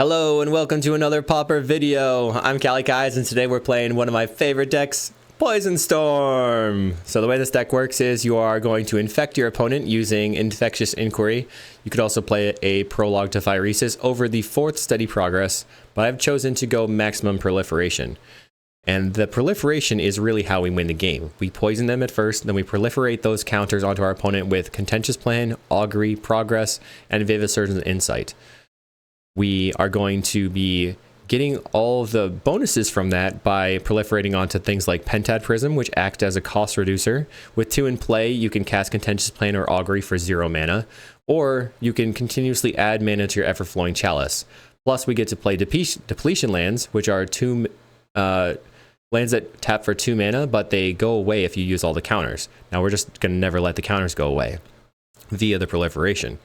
Hello and welcome to another Pauper video. I'm Guys, and today we're playing one of my favorite decks, Poison Storm. So the way this deck works is you are going to infect your opponent using Infectious Inquiry. You could also play a Prologue to Phyresis over the 4th Steady Progress, but I've chosen to go Maximum Proliferation. And the proliferation is really how we win the game. We poison them at first, then we proliferate those counters onto our opponent with Contentious Plan, Augury, Progress, and Vivid Surgeon's Insight. We are going to be getting all of the bonuses from that by proliferating onto things like Pentad Prism, which act as a cost reducer. With 2 in play, you can cast Contentious Plan or Augury for 0 mana, or you can continuously add mana to your Ever-Flowing Chalice. Plus, we get to play Depletion Lands, which are lands that tap for 2 mana, but they go away if you use all the counters. Now, we're just going to never let the counters go away via the proliferation.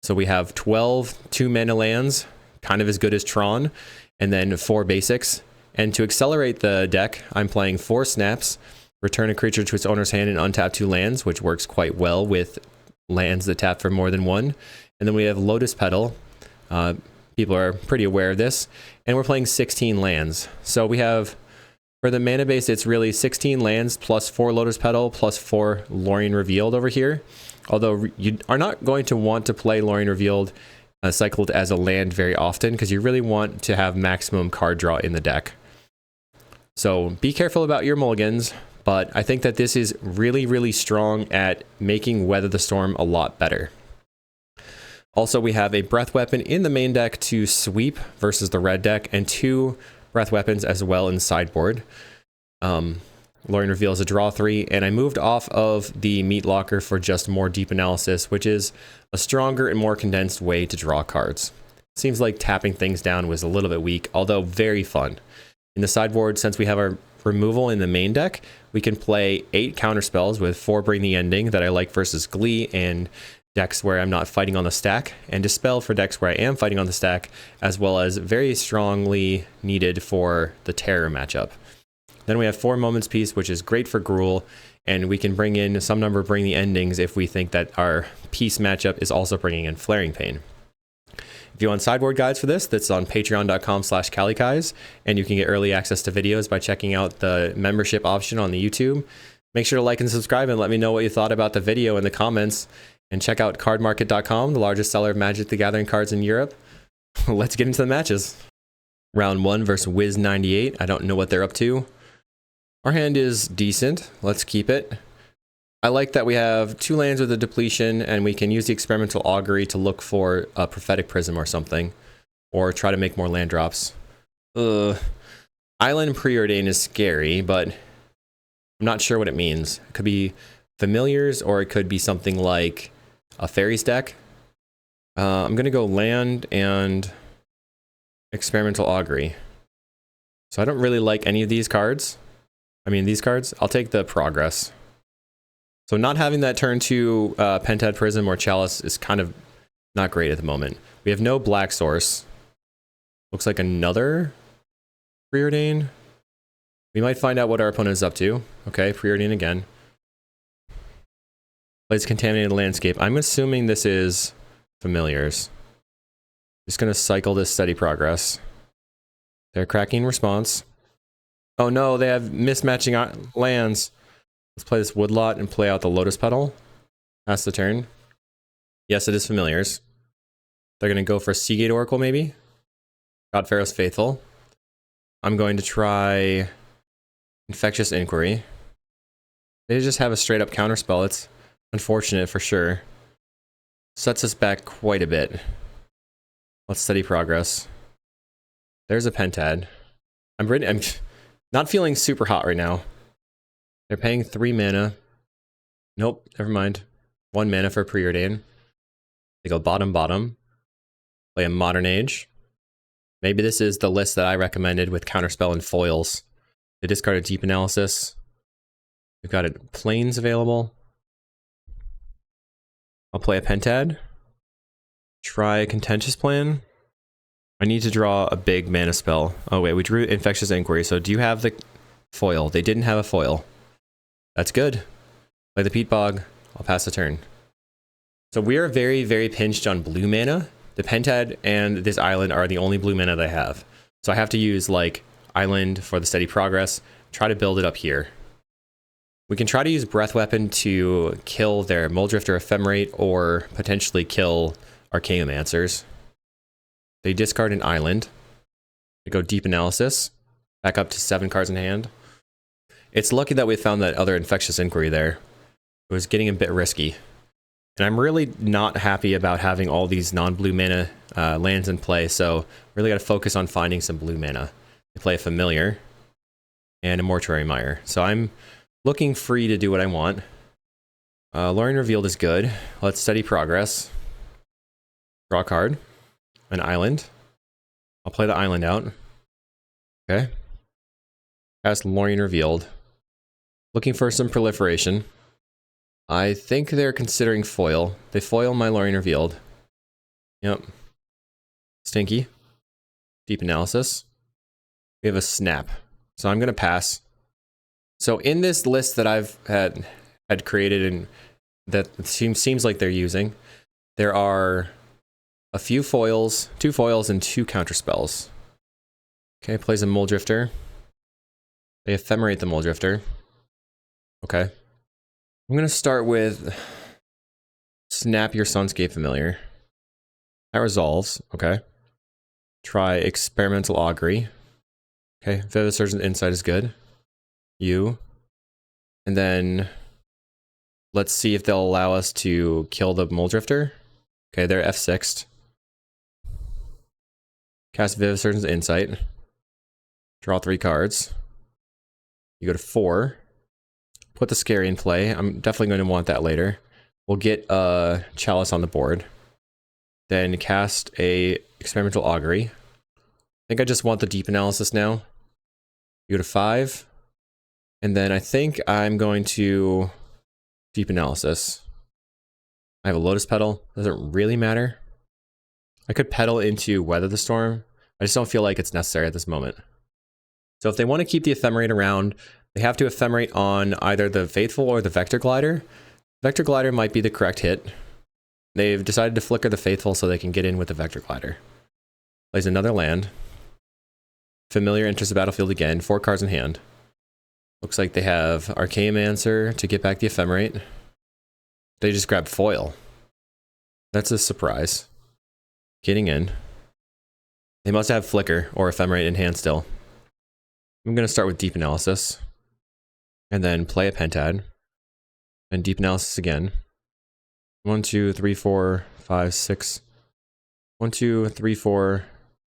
So we have 12 2-mana lands, kind of as good as Tron, and then 4 basics. And to accelerate the deck, I'm playing 4 snaps, return a creature to its owner's hand and untap 2 lands, which works quite well with lands that tap for more than 1. And then we have Lotus Petal. People are pretty aware of this. And we're playing 16 lands. So we have, for the mana base, it's really 16 lands plus 4 Lotus Petal plus 4 Lorien Revealed over here. Although you are not going to want to play Lorien Revealed cycled as a land very often, because you really want to have maximum card draw in the deck. So be careful about your mulligans, but I think that this is really, really strong at making Weather the Storm a lot better. Also, we have a Breath Weapon in the main deck to sweep versus the red deck, and 2 Breath Weapons as well in the sideboard. Lorien Reveal is a draw 3, and I moved off of the Meat Locker for just more Deep Analysis, which is a stronger and more condensed way to draw cards. Seems like tapping things down was a little bit weak, although very fun. In the sideboard, since we have our removal in the main deck, we can play 8 counterspells with 4 Bring the Ending that I like versus Glee and decks where I'm not fighting on the stack, and Dispel for decks where I am fighting on the stack, as well as very strongly needed for the Terror matchup. Then we have 4 Moments Peace, which is great for Gruul, and we can bring in some number of Bring the Endings if we think that our Peace matchup is also bringing in Flaring Pain. If you want sideboard guides for this, that's on patreon.com/calicais, and you can get early access to videos by checking out the membership option on the YouTube. Make sure to like and subscribe and let me know what you thought about the video in the comments, and check out cardmarket.com, the largest seller of Magic the Gathering cards in Europe. Let's get into the matches. Round 1 versus Wiz98. I don't know what they're up to. Our hand is decent. Let's keep it. I like that we have 2 lands with a depletion, and we can use the Experimental Augury to look for a Prophetic Prism or something, or try to make more land drops. Island Preordain is scary, but I'm not sure what it means. It could be Familiars, or it could be something like a Fairies deck. I'm going to go land and Experimental Augury. So I don't really like any of these cards. These cards. I'll take the Progress. So not having that turn to Pentad Prism or Chalice is kind of not great at the moment. We have no black source. Looks like another Preordain. We might find out what our opponent is up to. Okay, Preordain again. Plays Contaminated Landscape. I'm assuming this is Familiars. Just going to cycle this Steady Progress. They're cracking response. Oh no, they have mismatching lands. Let's play this Woodlot and play out the Lotus Petal. Pass the turn. Yes, it is Familiars. They're going to go for Seagate Oracle, maybe? God Pharaoh's Faithful. I'm going to try Infectious Inquiry. They just have a straight up counterspell. It's unfortunate for sure. Sets us back quite a bit. Let's Steady Progress. There's a Pentad. I'm not feeling super hot right now. They're paying 3 mana. Nope, never mind. 1 mana for Preordain. They go bottom. Play a Modern Age. Maybe this is the list that I recommended with Counterspell and foils. They discarded Deep Analysis. We've got Plains available. I'll play a Pentad. Try a Contentious Plan. I need to draw a big mana spell. Oh wait, we drew Infectious Inquiry, so do you have the foil? They didn't have a foil. That's good. Play the Peat Bog. I'll pass the turn. So we are very, very pinched on blue mana. the Pentad and this island are the only blue mana that I have. So I have to use like island for the steady progress, try to build it up here. We can try to use Breath Weapon to kill their Muldrift or Ephemerate, or potentially kill Archaeomancers. They discard an island. They go Deep Analysis, back up to 7 cards in hand. It's lucky that we found that other Infectious Inquiry there. It was getting a bit risky. And I'm really not happy about having all these non-blue mana lands in play, so really got to focus on finding some blue mana. They play a Familiar and a Mortuary Mire. So I'm looking free to do what I want. Lorien Revealed is good. Let's steady progress. Draw a card. An island. I'll play the island out. Okay. Cast Lorien Revealed. Looking for some proliferation. I think they're considering foil. They foil my Lorien Revealed. Yep. Stinky. Deep Analysis. We have a Snap. So I'm going to pass. So in this list that I've had created and that seems like they're using, there are a few foils, 2 foils and 2 counterspells. Okay, plays a Muldrifter. They Ephemerate the Muldrifter. Okay. I'm going to start with Snap your Sunscape Familiar. That resolves. Okay. Try Experimental Augury. Okay, Vivid Surgeon's Insight is good. And then let's see if they'll allow us to kill the Muldrifter. Okay, they're F6'd. Cast Vivid Surgeon's Insight. Draw 3 cards. You go to 4. Put the Scary in play. I'm definitely going to want that later. We'll get a Chalice on the board. Then cast a Experimental Augury. I think I just want the Deep Analysis now. You go to 5. And then I think I'm going to Deep Analysis. I have a Lotus Petal. Doesn't really matter. I could petal into Weather the Storm. I just don't feel like it's necessary at this moment. So if they want to keep the Ephemerate around, they have to Ephemerate on either the Faithful or the Vector Glider. Vector Glider might be the correct hit. They've decided to flicker the Faithful so they can get in with the Vector Glider. Plays another land. Familiar enters the battlefield again, 4 cards in hand. Looks like they have Archaeomancer to get back the Ephemerate. They just grab foil. That's a surprise. Getting in. They must have Flicker or Ephemerate in hand still. I'm going to start with Deep Analysis. And then play a Pentad. And Deep Analysis again. 1, 2, 3, 4, 5, 6. 1, 2, 3, 4,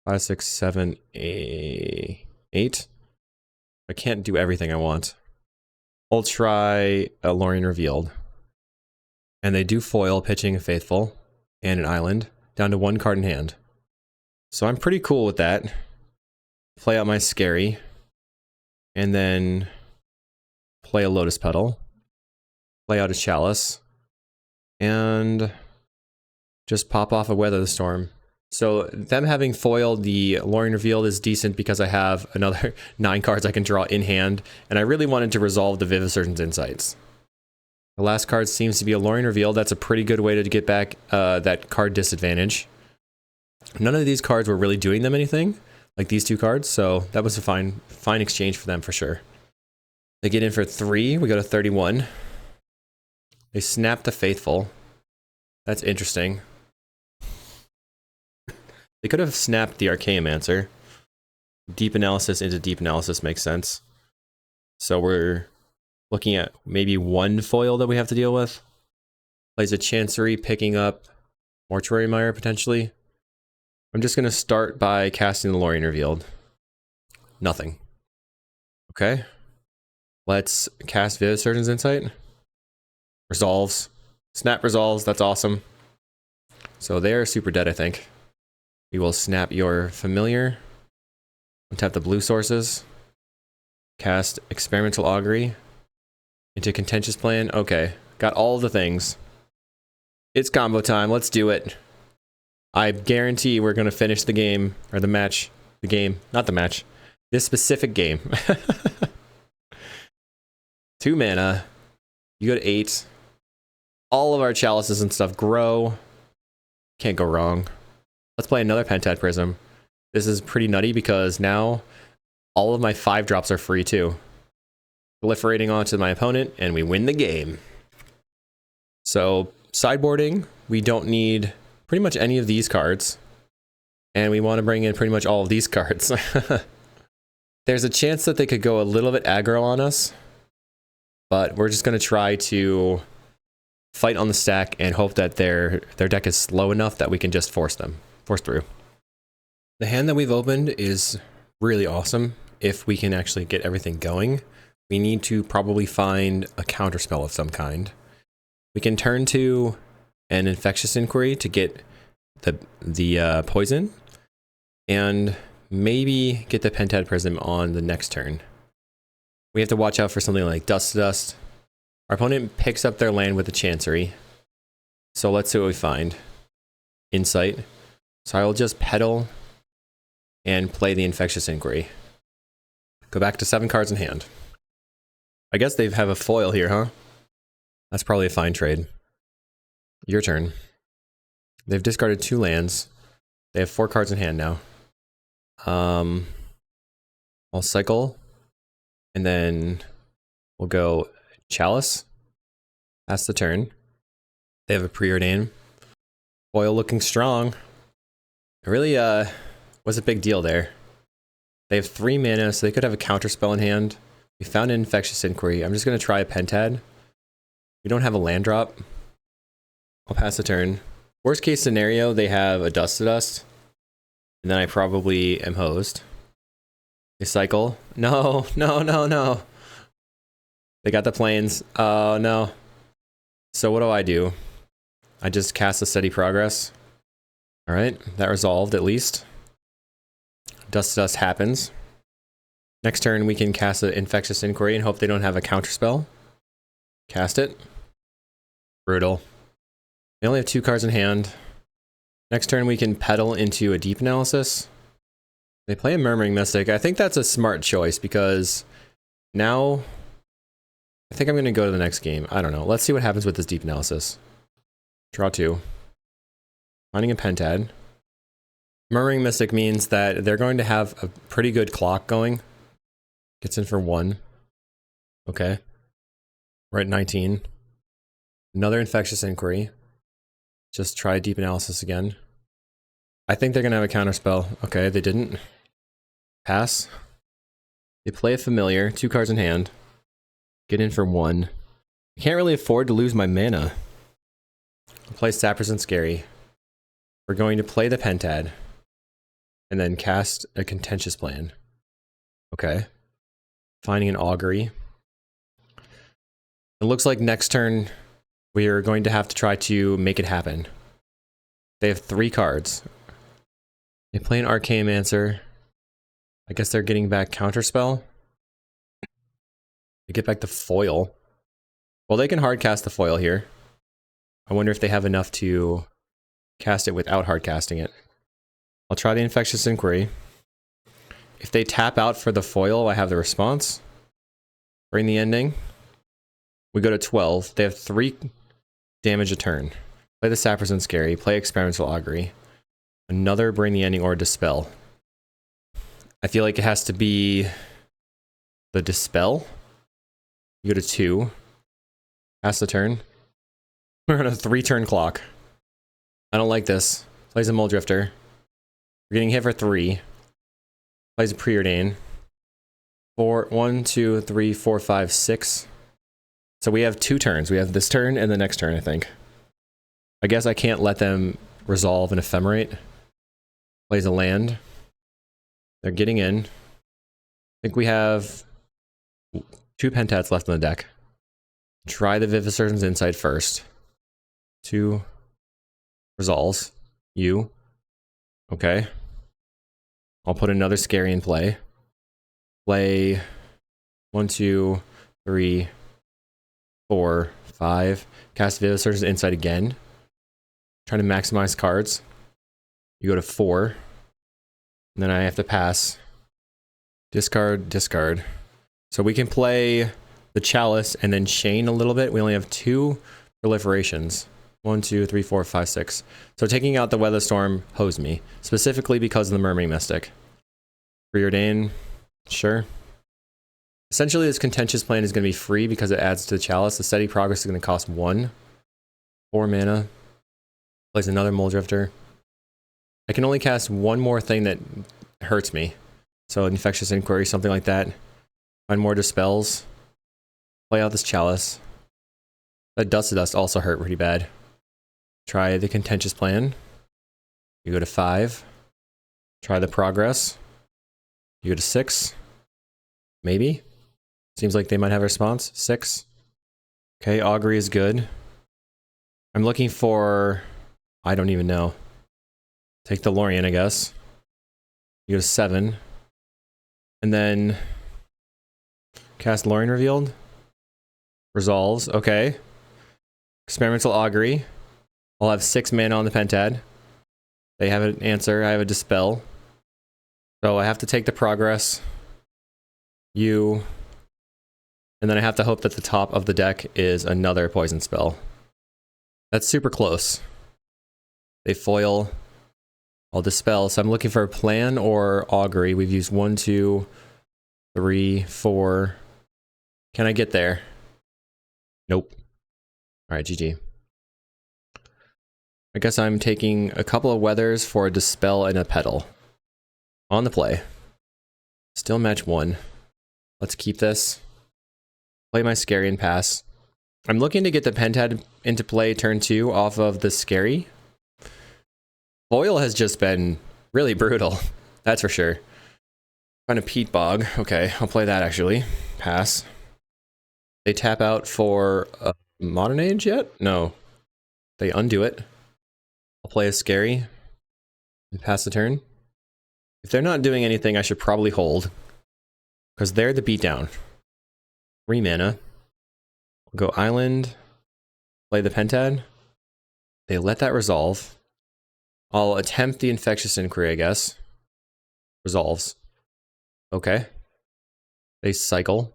5, 6, 7, 8. I can't do everything I want. I'll try a Lorien Revealed. And they do foil, pitching a Faithful and an island, down to 1 card in hand. So I'm pretty cool with that. Play out my Scary. And then play a Lotus Petal. Play out a Chalice. And just pop off a Weather the Storm. So them having foiled the Lorien Revealed is decent because I have another 9 cards I can draw in hand, and I really wanted to resolve the Vivid Surgeon's Insights. The last card seems to be a Lorien Revealed. That's a pretty good way to get back that card disadvantage. None of these cards were really doing them anything, like these 2 cards, so that was a fine exchange for them for sure. They get in for 3, we go to 31. They snap the Faithful. That's interesting. They could have snapped the Archaeomancer. Deep Analysis into Deep Analysis makes sense. So we're looking at maybe 1 foil that we have to deal with. Plays a Chancery, picking up Mortuary Mire potentially. I'm just going to start by casting the Lorien Revealed. Nothing. Okay. Let's cast Vivid Surgeon's Insight. Resolves. Snap resolves, that's awesome. So they're super dead, I think. We will snap your Familiar. Untap the blue sources. Cast Experimental Augury. Into Contentious Plan. Okay, got all the things. It's combo time, let's do it. I guarantee we're going to finish the game, or the match. The game, not the match. This specific game. 2 mana. You go to 8. All of our chalices and stuff grow. Can't go wrong. Let's play another Pentad Prism. This is pretty nutty because now all of my 5-drops are free too. Proliferating onto my opponent, and we win the game. So, sideboarding, we don't need pretty much any of these cards. And we want to bring in pretty much all of these cards. There's a chance that they could go a little bit aggro on us. But we're just going to try to fight on the stack and hope that their deck is slow enough that we can just force through. The hand that we've opened is really awesome. If we can actually get everything going, we need to probably find a counterspell of some kind. We can turn to an Infectious Inquiry to get the poison, and maybe get the Pentad Prism on the next turn. We have to watch out for something like Dust to Dust. Our opponent picks up their land with the Chancery. So let's see what we find. Insight. So I will just Petal and play the Infectious Inquiry. Go back to 7 cards in hand. I guess they have a foil here, huh? That's probably a fine trade. Your turn. They've discarded 2 lands. They have 4 cards in hand now. I'll cycle. And then we'll go Chalice. Pass the turn. They have a Preordain. Foil looking strong. It really was a big deal there. They have 3 mana, so they could have a counterspell in hand. We found an Infectious Inquiry. I'm just going to try a Pentad. We don't have a land drop. I'll pass the turn. Worst case scenario, they have a Dust to Dust. And then I probably am hosed. They cycle. No. They got the planes. Oh, no. So what do? I just cast a Steady Progress. All right, that resolved at least. Dust to Dust happens. Next turn, we can cast an Infectious Inquiry and hope they don't have a counterspell. Cast it. Brutal. They only have 2 cards in hand. Next turn, we can Petal into a Deep Analysis. They play a Murmuring Mystic. I think that's a smart choice because now I think I'm going to go to the next game. I don't know. Let's see what happens with this Deep Analysis. Draw 2. Finding a Pentad. Murmuring Mystic means that they're going to have a pretty good clock going. Gets in for 1. Okay. We're at 19. Another Infectious Inquiry. Just try Deep Analysis again. I think they're going to have a counterspell. Okay, they didn't. Pass. They play a Familiar. 2 cards in hand. Get in for 1. I can't really afford to lose my mana. I'll play Sappers and Scary. We're going to play the Pentad. And then cast a Contentious Plan. Okay. Finding an Augury. It looks like next turn we are going to have to try to make it happen. They have 3 cards. They play an Archaeomancer. I guess they're getting back Counterspell. They get back the foil. Well, they can hard cast the foil here. I wonder if they have enough to cast it without hard casting it. I'll try the Infectious Inquiry. If they tap out for the foil, I have the response. Bring the ending. We go to 12. They have 3 damage a turn. Play the Sappers and Scary. Play Experimental Augury. Another Bring the Ending or Dispel. I feel like it has to be the Dispel. You go to 2. Pass the turn. We're on a 3-turn clock. I don't like this. Plays a Mole Drifter. We're getting hit for 3. Plays a Preordain. 1, 2, 3, 4, 5, 6. So we have 2 turns. We have this turn and the next turn, I think. I guess I can't let them resolve an Ephemerate. Plays a land. They're getting in. I think we have 2 Pentads left in the deck. Try the Vivisurgeon's Insight first. 2 resolves. You. Okay. I'll put another Scary in play. Play 1, 2, 3, 4, 5. Cast Vivisurgeon's Insight again. Trying to maximize cards. You go to 4. And then I have to pass. Discard, discard. So we can play the Chalice and then chain a little bit. We only have 2 proliferations. 1, 2, 3, 4, 5, 6. So taking out the Weather Storm hosed me, specifically because of the Murmuring Mystic. Preordain, sure. Essentially, this Contentious Plan is going to be free because it adds to the Chalice. The Steady Progress is going to cost 1. 4 mana. Plays another Muldrifter. I can only cast one more thing that hurts me. So Infectious Inquiry, something like that. Find more Dispels. Play out this Chalice. That Dust to Dust also hurt pretty bad. Try the Contentious Plan. You go to 5. Try the Progress. You go to 6. Maybe. Seems like they might have a response. 6. Okay, Augury is good. I'm looking for... I don't even know. Take the Lorien, I guess. You go to 7. And then... cast Lorien Revealed. Resolves. Okay. Experimental Augury. I'll have 6 mana on the Pentad. They have an answer. I have a Dispel. So I have to take the Progress. You... and then I have to hope that the top of the deck is another poison spell. That's super close. They foil. I'll Dispel. So I'm looking for a plan or Augury. We've used 1, 2, 3, 4. Can I get there? Nope. Alright, GG. I guess I'm taking a couple of Weathers for a Dispel and a Petal. On the play. Still match 1. Let's keep this. Play my Scary and pass. I'm looking to get the Pentad into play turn 2 off of the Scary. Foil has just been really brutal. That's for sure. Kind of Peat Bog. Okay, I'll play that actually. Pass. They tap out for a Modern Age yet? No. They undo it. I'll play a Scary. And pass the turn. If they're not doing anything, I should probably hold. Because they're the beatdown. 3 mana. We'll go Island. Play the Pentad. They let that resolve. I'll attempt the Infectious Inquiry, I guess. Resolves. Okay. They cycle.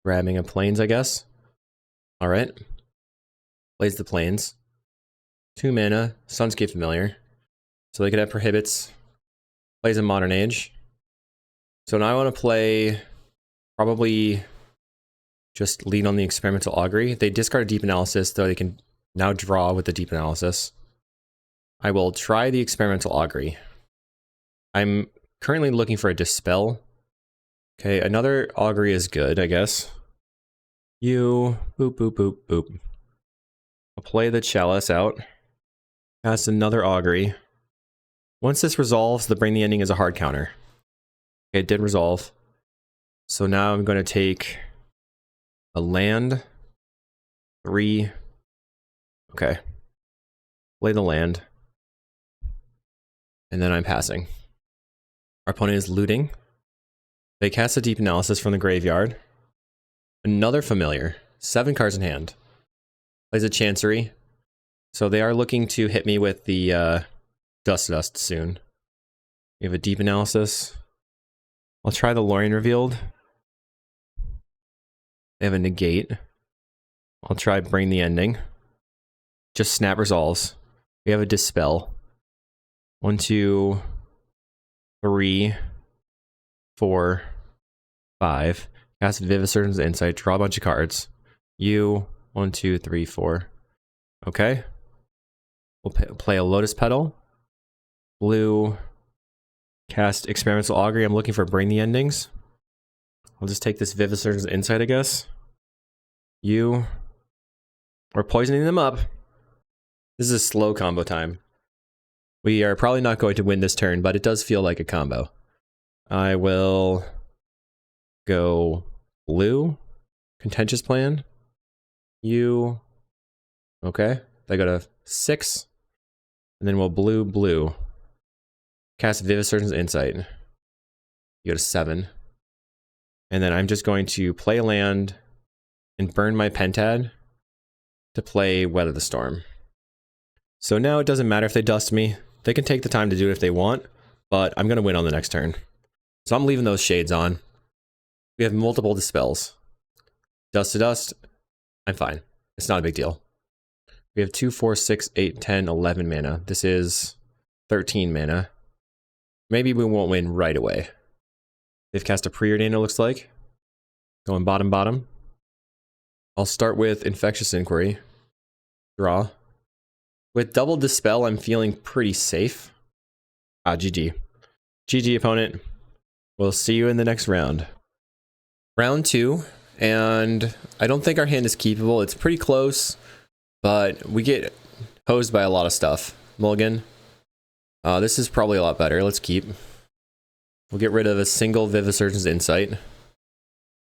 Grabbing a Plains, I guess. Alright. Plays the Plains. 2 mana. Sunscape Familiar. So they could have Prohibits. Plays a Modern Age. So now I want to play... probably... just lean on the Experimental Augury. They discard a Deep Analysis, though they can now draw with the Deep Analysis. I will try the Experimental Augury. I'm currently looking for a Dispel. Okay, another Augury is good, I guess. You... boop, boop, boop, boop. I'll play the Chalice out. Cast another Augury. Once this resolves, the Bring the Ending is a hard counter. Okay, it did resolve. So now I'm going to take... a land. 3. Okay. Play the land. And then I'm passing. Our opponent is looting. They cast a Deep Analysis from the graveyard. Another Familiar. 7 cards in hand. Plays a Chancery. So they are looking to hit me with the Dust to Dust soon. We have a Deep Analysis. I'll try the Lorien Revealed. They have a Negate. I'll try Bring the Ending. Just Snap resolves. We have a Dispel. 1, 2, 3, 4, 5. Cast Vivisurgeon's Insight. Draw a bunch of cards. You. 1, 2, 3, 4. Okay. We'll play a Lotus Petal. Blue. Cast Experimental Augury. I'm looking for Bring the Endings. I'll just take this Vivisurgeon's Insight, I guess. You. We're poisoning them up. This is a slow combo time. We are probably not going to win this turn, but it does feel like a combo. I will go blue. Contentious Plan. You. Okay. They got a 6. And then we'll blue, blue. Cast Vivisurgeon's Insight. You go to 7. And then I'm just going to play a land and burn my Pentad to play Weather the Storm. So now it doesn't matter if they dust me. They can take the time to do it if they want, but I'm going to win on the next turn. So I'm leaving those shades on. We have multiple Dispels. Dust to Dust, I'm fine. It's not a big deal. We have 2, 4, 6, 8, 10, 11 mana. This is 13 mana. Maybe we won't win right away. They've cast a Preordain, it looks like. Going bottom, bottom. I'll start with Infectious Inquiry. Draw. With double Dispel, I'm feeling pretty safe. Ah, GG. GG, opponent. We'll see you in the next round. Round 2, and I don't think our hand is keepable. It's pretty close, but we get hosed by a lot of stuff. Mulligan. This is probably a lot better. Let's keep. We'll get rid of a single Vivisurgeon's Insight.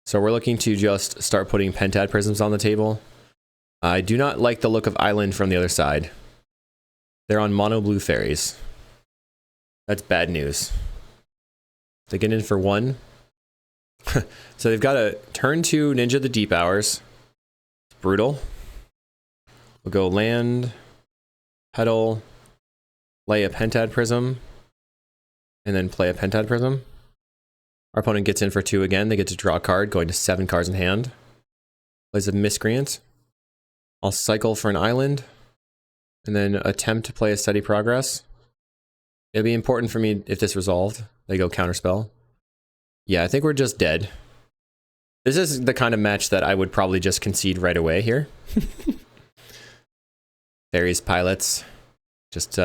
So we're looking to just start putting Pentad Prisms on the table. I do not like the look of Island from the other side. They're on mono blue fairies. That's bad news. They get in for 1. So they've got a turn 2 Ninja the Deep Hours. It's brutal. We'll go land, petal, play a Pentad Prism, and then play a Pentad Prism. Our opponent gets in for 2 again. They get to draw a card, going to 7 cards in hand. Plays a Miscreant. I'll cycle for an island, and then attempt to play a Steady Progress. It'll be important for me if this resolved. They go Counterspell. Yeah, I think we're just dead. This is the kind of match that I would probably just concede right away here. Fairies, pilots, just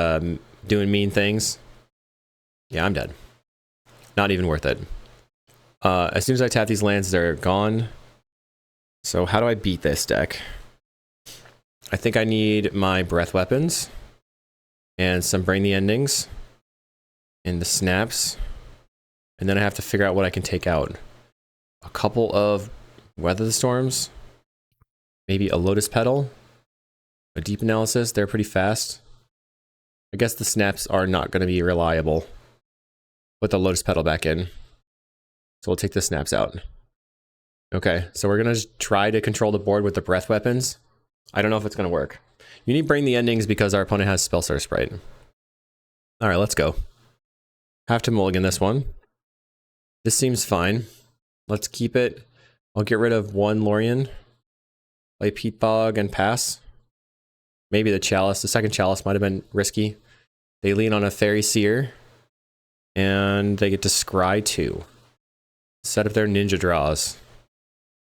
doing mean things. Yeah, I'm dead. Not even worth it. As soon as I tap these lands, they're gone. So how do I beat this deck? I think I need my Breath Weapons and some Brain the Endings and the Snaps. And then I have to figure out what I can take out. A couple of Weather the Storms. Maybe a Lotus Petal. A Deep Analysis. They're pretty fast. I guess the Snaps are not going to be reliable. Put the Lotus Petal back in. So we'll take the Snaps out. Okay, so we're going to try to control the board with the Breath Weapons. I don't know if it's going to work. You need Brain the Endings because our opponent has Spellstar Sprite. Alright, let's go. Have to mulligan this one. This seems fine. Let's keep it. I'll get rid of 1 Lorien. Play Peat Bog and pass. Maybe the Chalice. The second Chalice might have been risky. They lean on a Fairy Seer. And they get to Scry 2. Set up their ninja draws.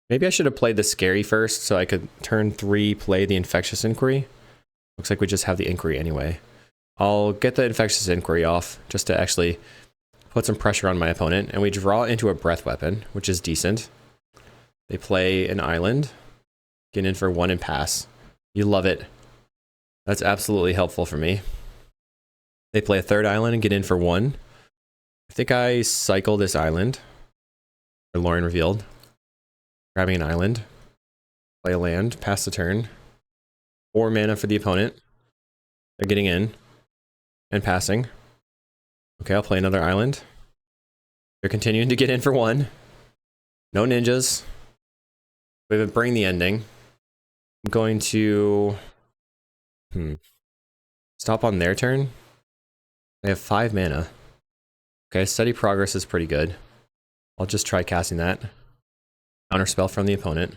Maybe I should have played the Scary first so I could turn 3 play the Infectious Inquiry. Looks like we just have the Inquiry anyway. I'll get the Infectious Inquiry off just to actually put some pressure on my opponent. And we draw into a Breath Weapon, which is decent. They play an Island. Get in for 1 and pass. You love it. That's absolutely helpful for me. They play a 3rd Island and get in for 1. I think I cycle this Island. Or Lorien Revealed. Grabbing an Island. Play a land. Pass the turn. 4 mana for the opponent. They're getting in. And passing. Okay, I'll play another Island. They're continuing to get in for 1. No ninjas. We have a Bring the Ending. I'm going to... stop on their turn. They have 5 mana. Okay, Steady Progress is pretty good. I'll just try casting that. Counterspell from the opponent.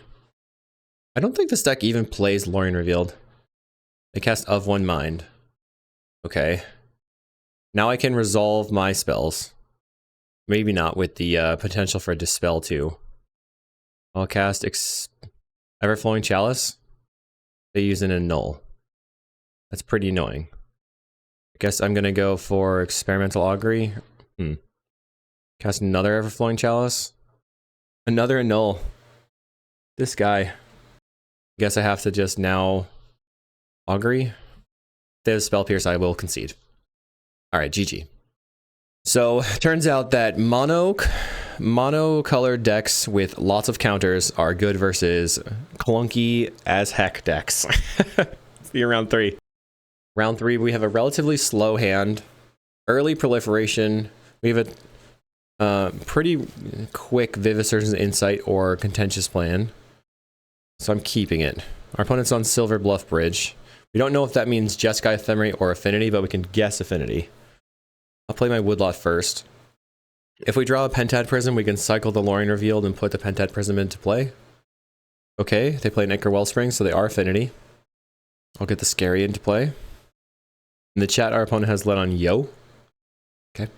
I don't think this deck even plays Lorien Revealed. They cast Of One Mind. Okay. Now I can resolve my spells. Maybe not with the potential for a Dispel too. I'll cast Everflowing Chalice. They use an Annul. That's pretty annoying. I guess I'm gonna go for Experimental Augury. Cast another Everflowing Chalice. Another Annul. This guy. Guess I have to just now Augury. If they have Spell Pierce, I will concede. Alright, GG. So, turns out that mono-colored decks with lots of counters are good versus clunky as heck decks. See you round 3. Round 3, we have a relatively slow hand. Early proliferation. We have a pretty quick Vivisurgeon's Insight or Contentious Plan. So I'm keeping it. Our opponent's on Silver Bluff Bridge. We don't know if that means Jeskai Ephemerate or Affinity, but we can guess Affinity. I'll play my Woodlot first. If we draw a Pentad Prism, we can cycle the Lorien Revealed and put the Pentad Prism into play. Okay, they play an Ichor Wellspring, so they are Affinity. I'll get the Scary into play. In the chat, our opponent has led on Yo. Okay.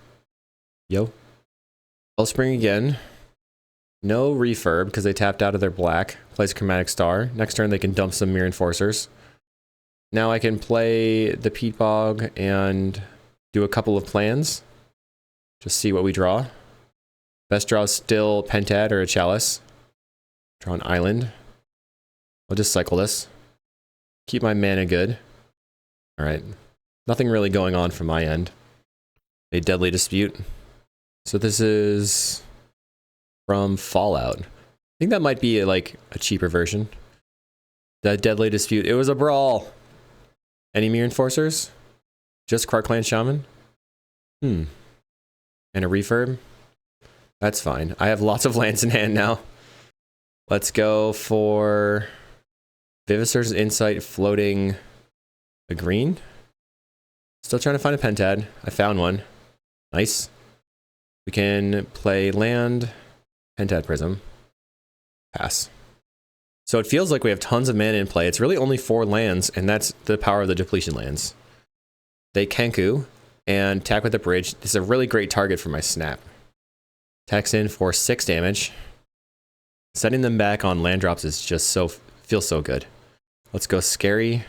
Yo. Wellspring again. No refurb because they tapped out of their black. Plays Chromatic Star. Next turn they can dump some Mirror Enforcers. Now I can play the Peat Bog and do a couple of plans. Just see what we draw. Best draw is still Pentad or a Chalice. Draw an Island. I'll just cycle this. Keep my mana good. Alright. Nothing really going on from my end. A Deadly Dispute. So this is from Fallout. I think that might be like a cheaper version. That Deadly Dispute. It was a brawl. Any Mirror Enforcers? Just Krark-Clan Shaman? And a refurb? That's fine. I have lots of lands in hand now. Let's go for Viviser's Insight floating a green. Still trying to find a Pentad. I found one. Nice. We can play land, Pentad Prism. Pass. So it feels like we have tons of mana in play. It's really only 4 lands, and that's the power of the depletion lands. They Kenku and attack with the bridge. This is a really great target for my Snap. Attacks in for 6 damage. Setting them back on land drops is just so, feels so good. Let's go Scary.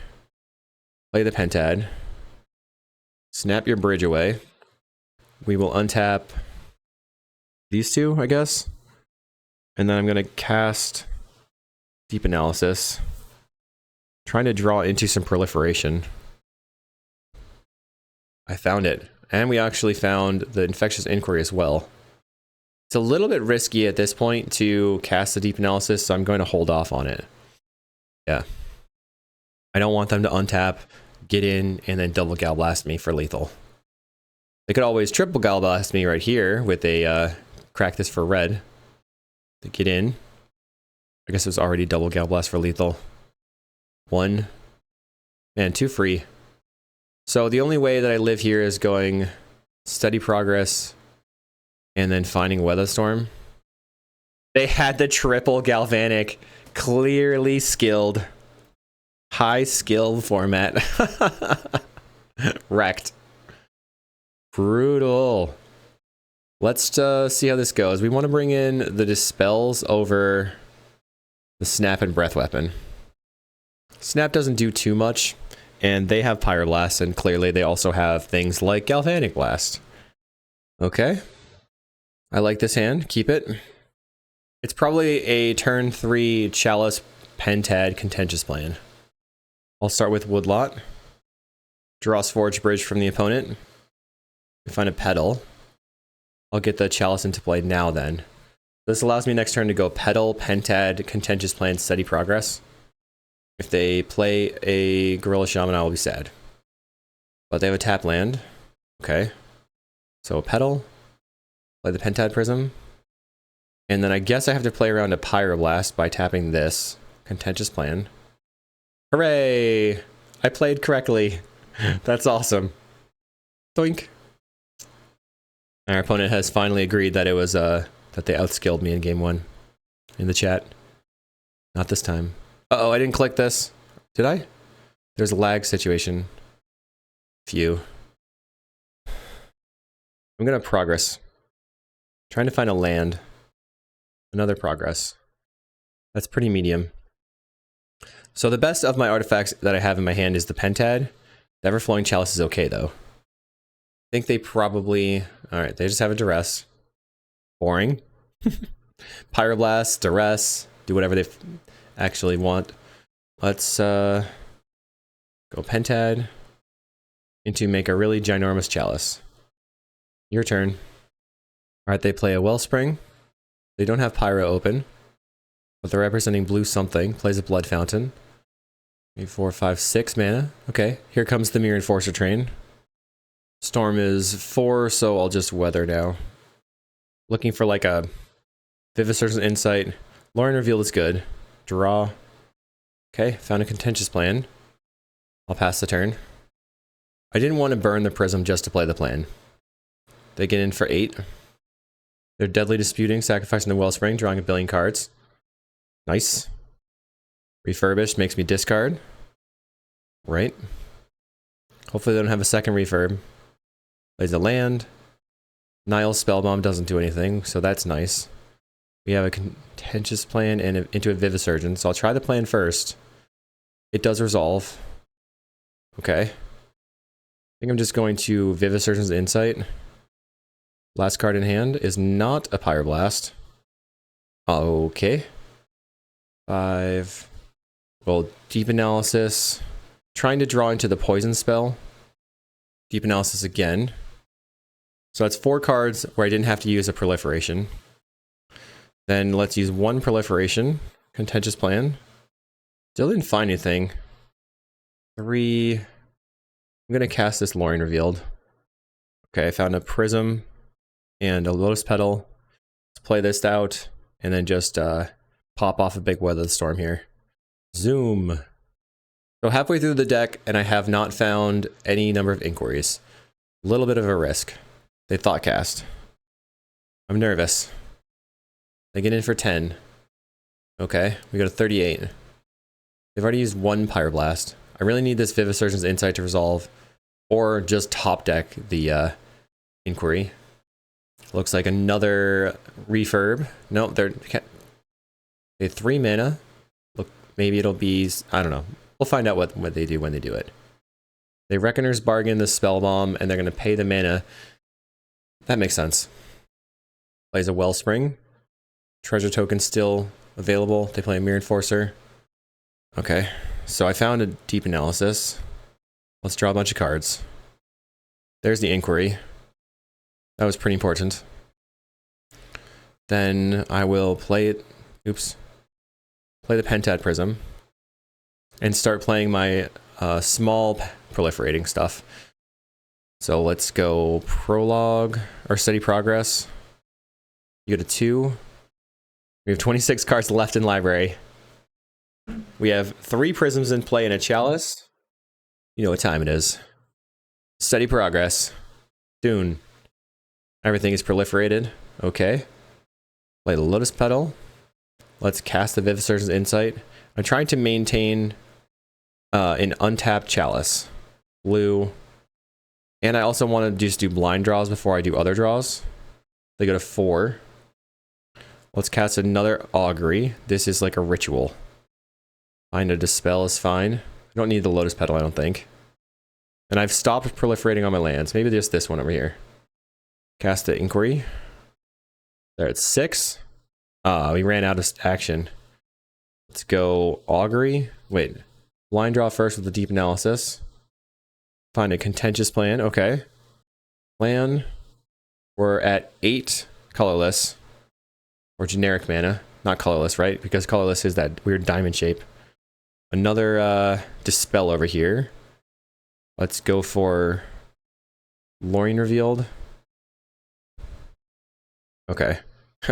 Play the Pentad. Snap your bridge away. We will untap these two, I guess. And then I'm going to cast Deep Analysis. Trying to draw into some proliferation. I found it. And we actually found the Infectious Inquiry as well. It's a little bit risky at this point to cast the Deep Analysis, so I'm going to hold off on it. Yeah. I don't want them to untap, get in, and then double Gal Blast me for lethal. They could always triple Gal Blast me right here with a crack this for red. To get in. I guess it was already double Gal Blast for lethal. 1. Man, 2 free. So the only way that I live here is going Steady Progress and then finding Weatherstorm. They had the triple Galvanic. Clearly skilled. High skill format. Wrecked. Brutal. Let's see how this goes. We want to bring in the Dispels over the Snap and Breath Weapon. Snap doesn't do too much, and they have Pyroblast, and clearly they also have things like Galvanic Blast. Okay. I like this hand. Keep it. It's probably a turn 3 Chalice Pentad Contentious plan. I'll start with Woodlot. Draw Forge Bridge from the opponent. We find a Petal. I'll get the Chalice into play now then. This allows me next turn to go Petal, Pentad, Contentious Plan, Steady Progress. If they play a Gorilla Shaman, I will be sad. But they have a tap land. Okay. So a Petal. Play the Pentad Prism. And then I guess I have to play around a Pyroblast by tapping this. Contentious Plan. Hooray! I played correctly. That's awesome. Doink. Our opponent has finally agreed that it was that they outskilled me in game 1 in the chat. Not this time. Uh-oh, I didn't click this. Did I? There's a lag situation. Phew. I'm gonna progress. Trying to find a land. Another progress. That's pretty medium. So the best of my artifacts that I have in my hand is the Pentad. The Everflowing Chalice is okay though. I think they probably... Alright, they just have a Duress. Boring. Pyroblast, Duress, do whatever they actually want. Let's go Pentad into make a really ginormous Chalice. Your turn. Alright, they play a Wellspring. They don't have Pyro open, but they're representing blue something. Plays a Blood Fountain. 3, 4, 5, 6 mana. Okay, here comes the Mirror Enforcer train. Storm is 4, so I'll just Weather now. Looking for like a Viviser's Insight. Lauren Revealed is good. Draw. Okay, found a Contentious Plan. I'll pass the turn. I didn't want to burn the Prism just to play the plan. They get in for 8. They're Deadly Disputing, sacrificing the Wellspring, drawing a billion cards. Nice. Refurbished makes me discard. right? Hopefully they don't have a second refurb. Plays a land. Nile's Spellbomb doesn't do anything, so that's nice. We have a Contentious Plan and into a Vivisurgence, so I'll try the plan first. It does resolve. Okay. I think I'm just going to Vivisurgence Insight. Last card in hand is not a Pyroblast. Okay. 5. Well, Deep Analysis. Trying to draw into the Poison spell. Deep Analysis again. So that's 4 cards where I didn't have to use a Proliferation. Then let's use 1 Proliferation. Contentious Plan. Still didn't find anything. 3. I'm going to cast this Lorien Revealed. Okay, I found a Prism and a Lotus Petal. Let's play this out and then just pop off a big Weather the Storm here. Zoom. So halfway through the deck and I have not found any number of inquiries. A little bit of a risk. They thought cast. I'm nervous. They get in for 10. Okay, we go to 38. They've already used 1 Pyroblast. I really need this Vivisurgence Insight to resolve, or just top deck the inquiry. Looks like another refurb. Nope, they 3 mana. Look, maybe it'll be, I don't know. We'll find out what they do when they do it. They Reckoner's Bargain the Spellbomb, and they're going to pay the mana. That makes sense. Plays a Wellspring. Treasure token still available. They play a Mirror Enforcer. Okay, so I found a Deep Analysis. Let's draw a bunch of cards. There's the Inquiry. That was pretty important. Then I will play it. Oops. Play the Pentad Prism. And start playing my small proliferating stuff. So let's go Prologue, or Steady Progress. You go to 2. We have 26 cards left in library. We have 3 Prisms in play and a Chalice. You know what time it is. Steady Progress. Soon. Everything is proliferated. Okay. Play the Lotus Petal. Let's cast the Vivisurgence Insight. I'm trying to maintain an untapped Chalice. Blue. And I also want to just do blind draws before I do other draws. They go to 4. Let's cast another Augury. This is like a ritual. Find a Dispel is fine. I don't need the Lotus Petal, I don't think. And I've stopped proliferating on my lands. Maybe just this one over here. Cast the Inquiry. There, it's 6. We ran out of action. Let's go Augury. Wait. Blind draw first with the Deep Analysis. Find a Contentious Plan. Okay. Plan. We're at 8 colorless. Or generic mana. Not colorless, right? Because colorless is that weird diamond shape. Another Dispel over here. Let's go for Lorien Revealed. Okay.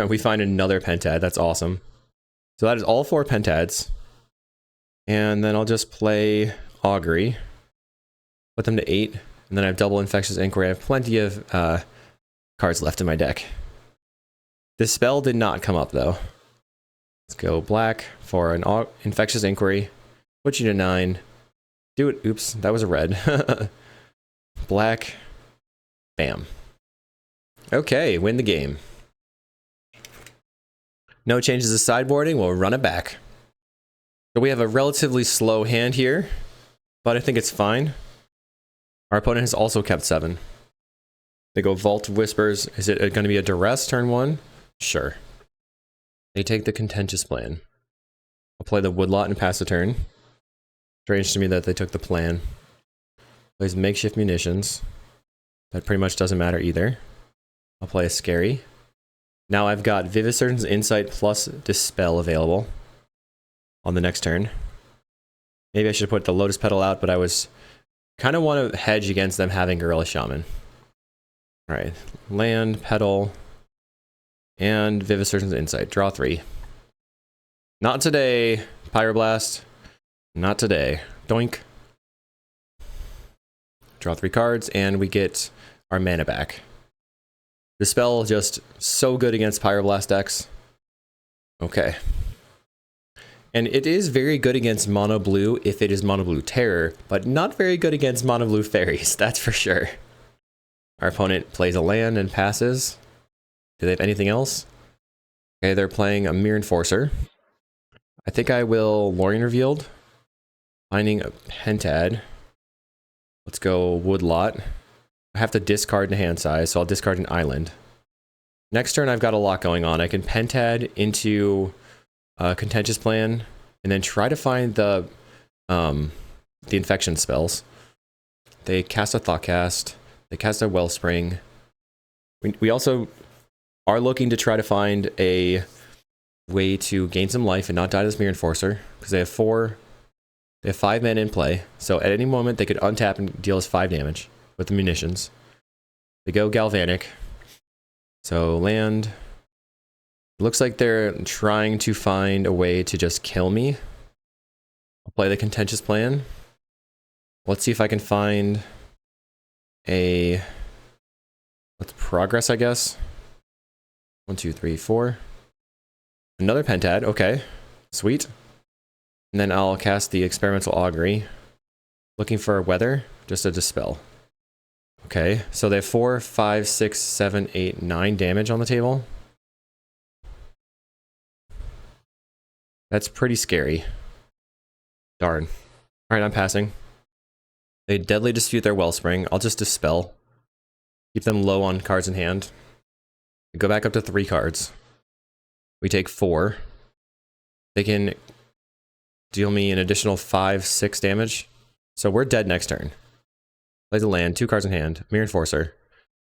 We find another Pentad. That's awesome. So that is all 4 Pentads. And then I'll just play Augury. Put them to 8. And then I have double Infectious Inquiry. I have plenty of cards left in my deck. This spell did not come up though. Let's go black for an Infectious Inquiry. Put you to 9. Do it. Oops, that was a red. Black. Bam. Okay, win the game. No changes to sideboarding. We'll run it back. So we have a relatively slow hand here, but I think it's fine. Our opponent has also kept 7. They go Vault of Whispers. Is it going to be a Duress turn 1? Sure. They take the Contentious Plan. I'll play the Woodlot and pass the turn. Strange to me that they took the plan. Plays Makeshift Munitions. That pretty much doesn't matter either. I'll play a Scary. Now I've got Vivisurgence Insight plus Dispel available on the next turn. Maybe I should put the Lotus Petal out, but I was kind of want to hedge against them having Gorilla Shaman. Alright, land, Petal, and Vivisurgence Insight. Draw 3. Not today, Pyroblast. Not today. Doink. Draw 3 cards, and we get our mana back. The spell just so good against Pyroblast decks. Okay. And it is very good against mono blue if it is mono blue terror, but not very good against mono blue fairies, that's for sure. Our opponent plays a land and passes. Do they have anything else? Okay, they're playing a Mirror Enforcer. I think I will Lorien Revealed, finding a Pentad. Let's go Woodlot. I have to discard in hand size, so I'll discard an island. Next turn, I've got a lot going on. I can Pentad into Contentious Plan, and then try to find the infection spells. They cast a Thoughtcast. They cast a Wellspring. We also are looking to try to find a way to gain some life and not die to this Mirror Enforcer, because they have 5 men in play, so at any moment they could untap and deal us 5 damage with the munitions. They go Galvanic. So land. Looks like they're trying to find a way to just kill me. I'll play the Contentious Plan. Let's see if I can find a... Let's progress, I guess. 1, 2, 3, 4. Another Pentad, okay. Sweet. And then I'll cast the Experimental Augury. Looking for a Weather, just a Dispel. Okay, so they have 4, 5, 6, 7, 8, 9 damage on the table. That's pretty scary. Darn. Alright, I'm passing. They Deadly Dispute their Wellspring. I'll just Dispel. Keep them low on cards in hand. Go back up to 3 cards. We take 4. They can deal me an additional 5, 6 damage. So we're dead next turn. Play the land, 2 cards in hand. Mirror Enforcer.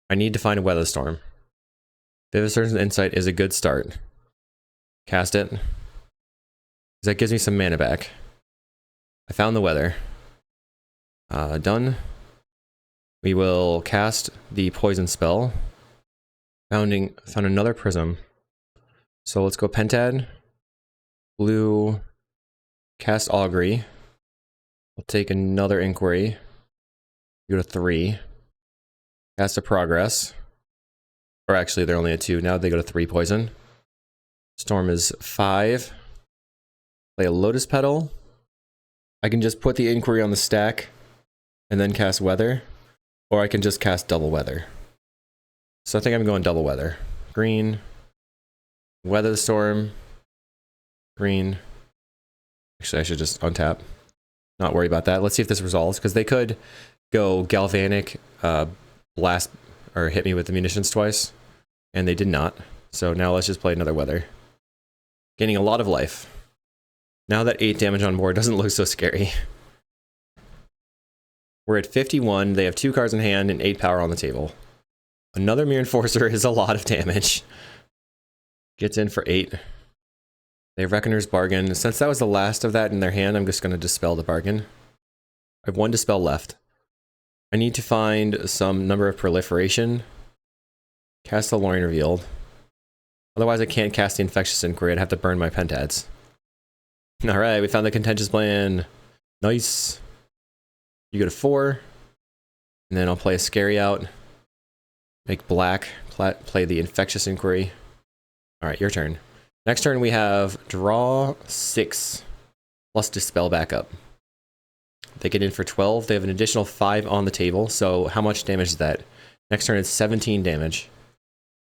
I need to find a Weather Storm. Vivid Surgeon's Insight is a good start. Cast it. That gives me some mana back. I found the Weather. Done. We will cast the Poison spell. Found another Prism. So let's go Pentad. Blue. Cast Augury. We'll take another Inquiry. Go to 3. Cast a Progress. Or actually, they're only at 2. Now they go to 3 poison. Storm is 5. Play a Lotus Petal. I can just put the Inquiry on the stack and then cast Weather. Or I can just cast Double Weather. So I think I'm going Double Weather. Green. Weather the Storm. Green. Actually, I should just untap. Not worry about that. Let's see if this resolves, because they could go Galvanic, blast, or hit me with the munitions twice, and they did not. So now let's just play another Weather. Gaining a lot of life. Now that 8 damage on board doesn't look so scary. We're at 51, they have 2 cards in hand and 8 power on the table. Another Mirror Enforcer is a lot of damage. Gets in for 8. They have Reckoner's Bargain. Since that was the last of that in their hand, I'm just going to Dispel the Bargain. I have 1 Dispel left. I need to find some number of Proliferation. Cast the Lorien Revealed. Otherwise I can't cast the Infectious Inquiry, I'd have to burn my Pentads. Alright, we found the Contentious Plan. Nice. You go to 4. And then I'll play a Scary out. Make black. Play the Infectious Inquiry. Alright, your turn. Next turn we have draw 6. Plus Dispel backup. They get in for 12. They have an additional 5 on the table. So how much damage is that? Next turn it's 17 damage.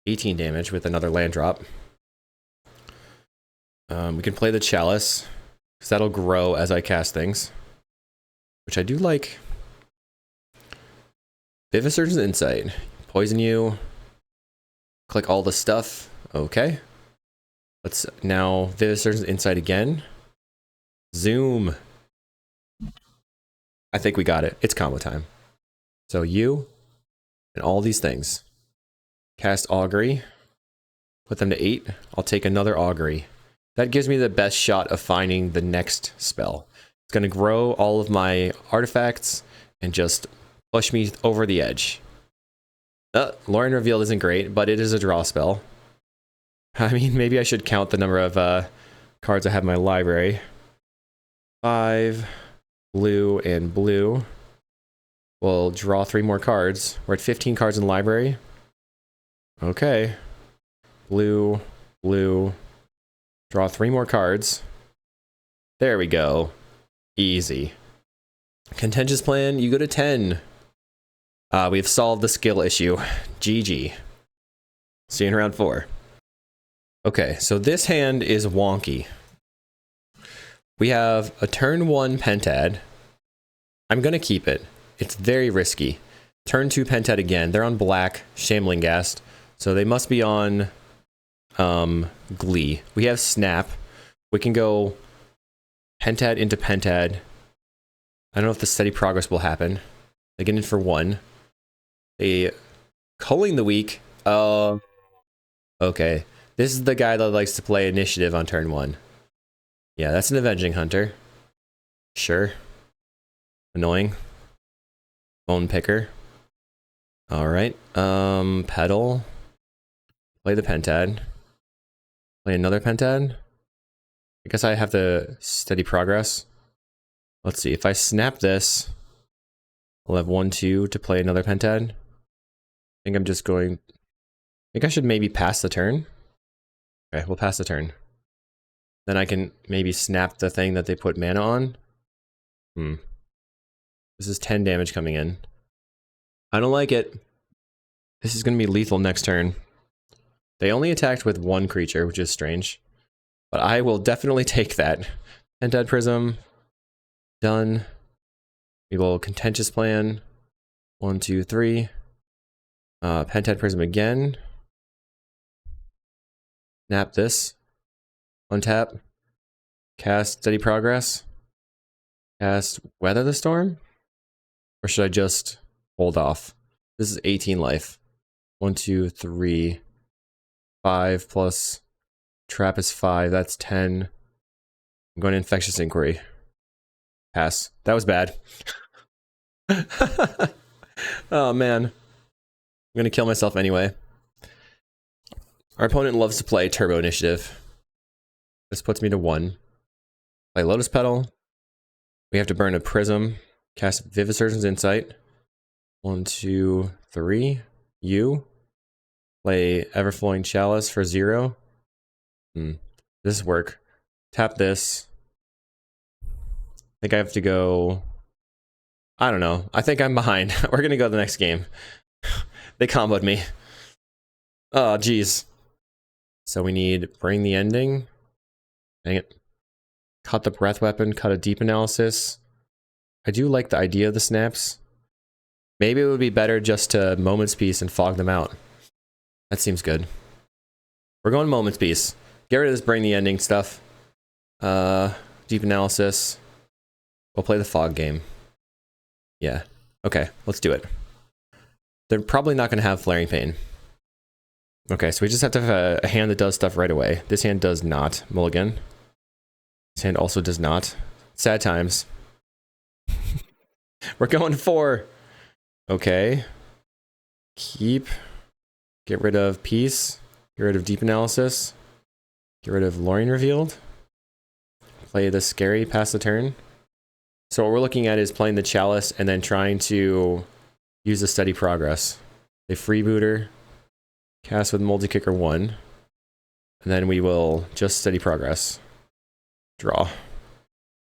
18 damage with another land drop. We can play the Chalice, because that'll grow as I cast things. Which I do like. Vivid Surgeon's Insight. Poison you. Click all the stuff. Okay. Let's now Vivid Surgeon's Insight again. Zoom. I think we got it. It's combo time. So you and all these things. Cast Augury. Put them to 8. I'll take another Augury. That gives me the best shot of finding the next spell. It's going to grow all of my artifacts and just push me over the edge. Lorien Revealed isn't great, but it is a draw spell. I mean, maybe I should count the number of cards I have in my library. 5, blue, and blue. We'll draw 3 more cards. We're at 15 cards in the library. Okay. Blue, blue. Draw 3 more cards. There we go. Easy. Contentious plan, you go to 10. We've solved the skill issue. GG. See you in round 4. Okay, so this hand is wonky. We have a turn 1 Pentad. I'm gonna keep it. It's very risky. Turn 2 Pentad again. They're on black, Shambling Ghast. So they must be on Glee. We have Snap. We can go Pentad into Pentad. I don't know if the steady progress will happen. They get in for 1. They culling the weak. Okay. This is the guy that likes to play initiative on turn 1. Yeah, that's an Avenging Hunter. Sure. Annoying. Bone Picker. Alright. Petal. Play the Pentad. Play another Pentad. I guess I have to steady progress. Let's see. If I snap this, I'll have 1, 2 to play another Pentad. I think I'm just going... I think I should maybe pass the turn. Okay, we'll pass the turn. Then I can maybe snap the thing that they put mana on. This is 10 damage coming in. I don't like it. This is going to be lethal next turn. They only attacked with 1 creature, which is strange. But I will definitely take that. Pentad Prism. Done. We will Contentious Plan. 1, 2, 3. Pentad Prism again. Snap this. Untap. Cast Steady Progress. Cast Weather the Storm? Or should I just hold off? This is 18 life. 1, 2, 3. 5 plus Trap is 5. That's 10. I'm going to Infectious Inquiry. Pass. That was bad. Oh man. I'm going to kill myself anyway. Our opponent loves to play Turbo Initiative. This puts me to 1. Play Lotus Petal. We have to burn a Prism. Cast Vivisurgeon's Insight. 1, 2, 3. U. Play Everflowing Chalice for 0. This work. Tap this. I think I have to go... I don't know. I think I'm behind. We're gonna go to the next game. They comboed me. Oh, geez. So we need Bring the Ending. Dang it. Cut the Breath Weapon, cut a Deep Analysis. I do like the idea of the snaps. Maybe it would be better just to Moment's Peace and fog them out. That seems good. We're going Moment's Peace. Get rid of this Bring the Ending stuff. Deep Analysis. We'll play the fog game. Yeah. Okay, let's do it. They're probably not going to have Flaring Pain. Okay, so we just have to have a hand that does stuff right away. This hand does not. Mulligan. This hand also does not. Sad times. We're going 4. Okay. Keep. Get rid of Peace. Get rid of Deep Analysis. Get rid of Lorien Revealed. Play the Scary, pass the turn. So what we're looking at is playing the Chalice and then trying to use the Steady Progress. A Freebooter. Cast with Multi-Kicker 1. And then we will just Steady Progress. Draw.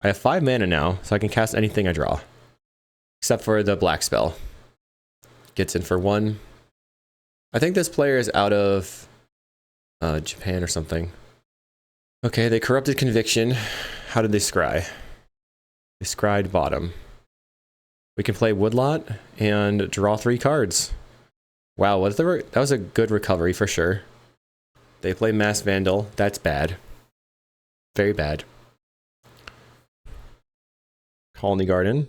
I have 5 mana now, so I can cast anything I draw. Except for the black spell. Gets in for 1. I think this player is out of Japan or something. Okay, they corrupted Conviction. How did they scry? They scried bottom. We can play Woodlot and draw 3 cards. Wow, that was a good recovery for sure. They play Mass Vandal. That's bad. Very bad. Colony Garden.